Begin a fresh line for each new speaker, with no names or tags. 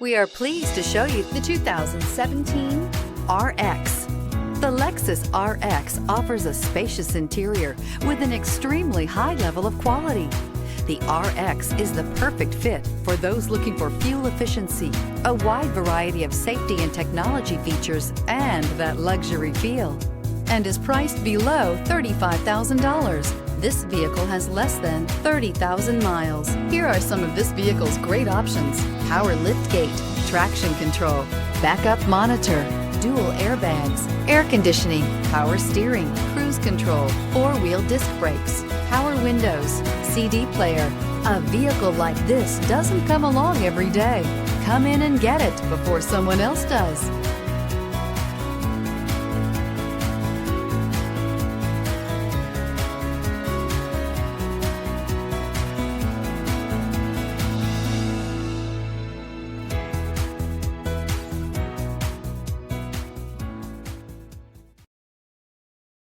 We are pleased to show you the 2017 RX. The Lexus RX offers a spacious interior with an extremely high level of quality. The RX is the perfect fit for those looking for fuel efficiency, a wide variety of safety and technology features, and that luxury feel, and is priced below $35,000. This vehicle has less than 30,000 miles. Here are some of this vehicle's great options: power liftgate, traction control, backup monitor, dual airbags, air conditioning, power steering, cruise control, four-wheel disc brakes, power windows, CD player. A vehicle like this doesn't come along every day. Come in and get it before someone else does.